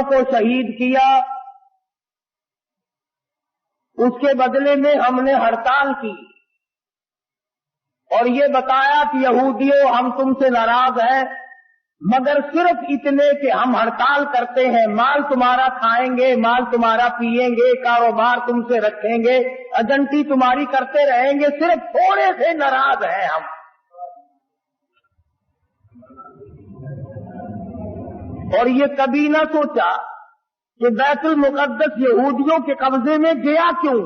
کو شہید کیا، اس کے بدلے میں ہم نے ہڑتال کی اور یہ بتایا کہ یہودیوں ہم تم سے ناراض ہیں، مگر صرف اتنے کہ ہم ہڑتال کرتے ہیں، مال تمہارا کھائیں گے، مال تمہارا پیئیں گے، کاروبار تم سے رکھیں گے، ایجنٹی تمہاری کرتے رہیں گے، صرف تھوڑے سے ناراض ہیں ہم۔ اور یہ کبھی نہ سوچا کہ بیت المقدس یہودیوں کے قبضے میں گیا کیوں،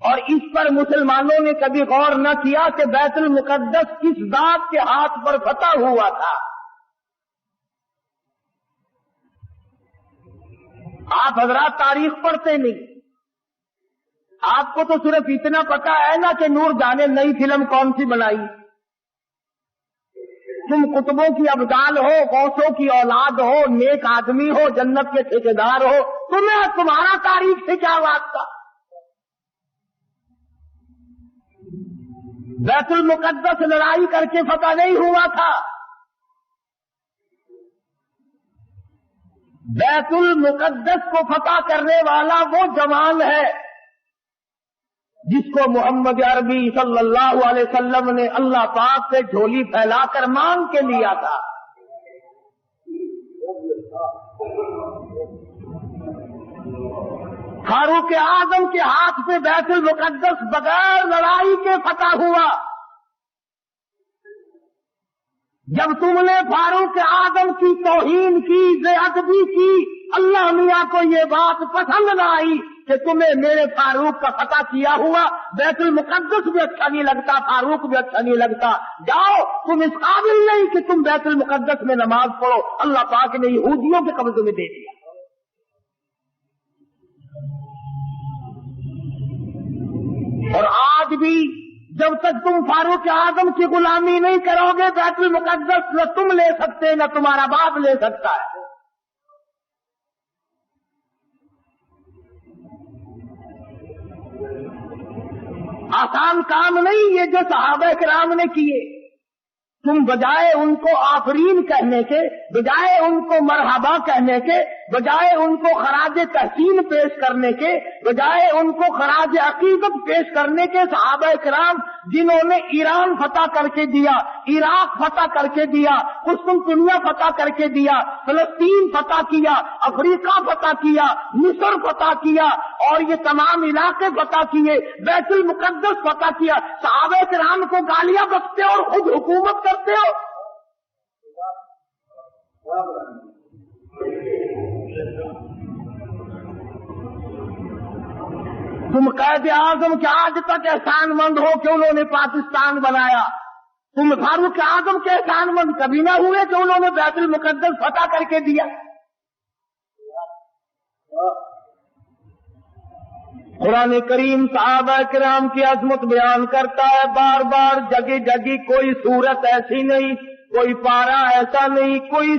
اور اس پر مسلمانوں نے کبھی غور نہ کیا کہ بیت المقدس کس ذات کے ہاتھ پر فتح ہوا تھا۔ آپ حضرات تاریخ پڑھتے نہیں، آپ کو تو صرف اتنا پتا ہے نا کہ نور جانے نئی فلم کون سی بنائی، تم کتبوں کی ابدال ہو، غوثوں کی اولاد ہو، نیک آدمی ہو، جنت کے ٹھیکیدار ہو، تمہیں تمہارا تاریخ سے کیا واسطہ؟ بیت المقدس لڑائی کر کے فتح نہیں ہوا تھا، بیت المقدس کو فتح کرنے والا وہ جوان ہے جس کو محمد عربی صلی اللہ علیہ وسلم نے اللہ پاک سے جھولی پھیلا کر مانگ کے لیا تھا۔ فاروق اعظم کے ہاتھ سے بیت المقدس بغیر لڑائی کے فتح ہوا۔ جب تم نے فاروق اعظم کی توہین کی، بے ادبی کی، اللہ میاں کو یہ بات پسند نہ آئی کہ تمہیں میرے فاروق کا فتح کیا ہوا بیت المقدس بھی اچھا نہیں لگتا، فاروق بھی اچھا نہیں لگتا، جاؤ تم اس قابل نہیں کہ تم بیت المقدس میں نماز پڑھو، اللہ پاک نے یہودیوں کے قبضے میں دے دیا۔ اور آج بھی جب تک تم فاروق اعظم کی غلامی نہیں کرو گے، بیت المقدس نہ تم لے سکتے نہ تمہارا باپ لے سکتا ہے۔ آسان کام نہیں یہ جو صحابہ کرام نے کیے، تم بجائے ان کو آفرین کہنے کے، بجائے ان کو مرحبا کہنے کے، بجائے ان کو خراج تحسین پیش کرنے کے، بجائے ان کو خراج عقیدت پیش کرنے کے، صحابہ کرام جنہوں نے ایران فتح کر کے دیا، عراق فتح کر کے دیا، قسطنطنیہ فتح کر کے دیا، فلسطین فتح کیا، افریقہ فتح کیا، مصر فتح کیا، اور یہ تمام علاقے فتح کیے، بیت المقدس فتح کیا، صحابہ کرام کو گالیاں بکتے اور خود حکومت کرتے ہو۔ تم قائد اعظم کے آج تک احسان مند ہو کہ انہوں نے پاکستان بنایا، تم فاروق اعظم کے احسان مند کبھی نہ ہوئے کہ انہوں نے بیت المقدس فتح کر کے دیا۔ قرآن کریم صحابہ کرام کی عظمت بیان کرتا ہے، بار بار جگہ جگہ، کوئی صورت ایسی نہیں، کوئی پارہ ایسا نہیں، کوئی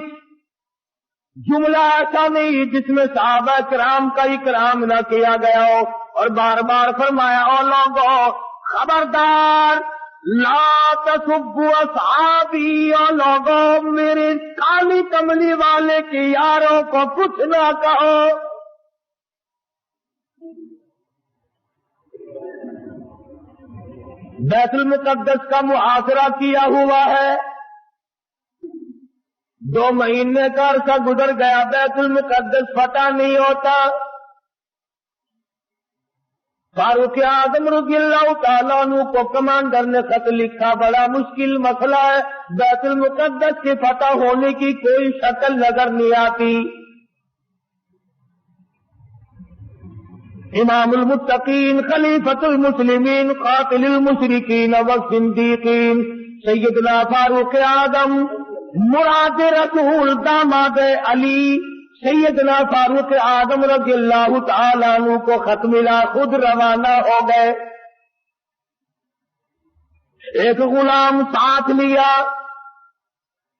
جملہ ایسا نہیں جس میں صحابہ کرام کا اکرام نہ کیا گیا ہو، اور بار بار فرمایا، او لوگو خبردار لا تسبوا اصحابی، او لوگو میرے کالی کملی والے کے یاروں کو کچھ نہ کہو۔ بیت المقدس کا محاصرہ کیا ہوا ہے، 2 مہینے کا عرصہ گزر گیا، بیت المقدس فتح نہیں ہوتا۔ فاروق اعظم رضی اللہ تعالیٰ عنہ کو کمانڈر نے خط لکھا، بڑا مشکل مسئلہ ہے، بیت المقدس کے فتح ہونے کی کوئی شکل نظر نہیں آتی۔ امام المتقین، خلیفۃ المسلمین، قاتل المشرکین والصدیقین، سیدنا فاروق اعظم، مراد رسول، داماد علی، سیدنا فاروق اعظم رضی اللہ تعالیٰ عنہ کو خط ملا، خود روانہ ہو گئے، ایک غلام ساتھ لیا،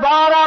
12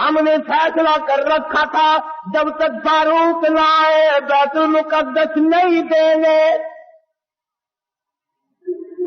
ہم نے فیصلہ کر رکھا تھا جب تک فاروق لائے بیت المقدس نہیں دیں گے.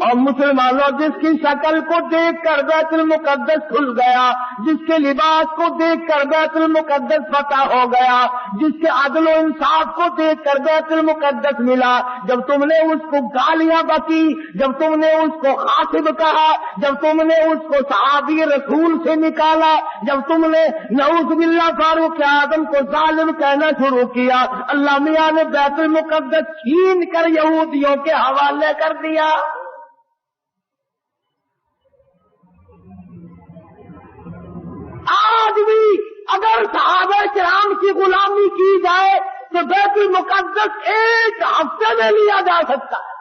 اور مسلمانوں جس کی شکل کو دیکھ کر بیت المقدس کھل گیا، جس کے لباس کو دیکھ کر بیت المقدس فتح ہو گیا، جس کے عدل و انصاف کو دیکھ کر بیت المقدس ملا، جب تم نے اس کو گالیاں بکی، جب تم نے اس کو خاطب کہا، جب تم نے اس کو صحابی رسول سے نکالا، جب تم نے نعوذ باللہ فاروق اعظم کو ظالم کہنا شروع کیا، اللہ میاں نے بیت المقدس چھین کر یہودیوں کے حوالے کر دیا. آج بھی اگر صحابہ کرام کی غلامی کی جائے تو بیت المقدس ایک ہفتے میں لیا جا سکتا ہے.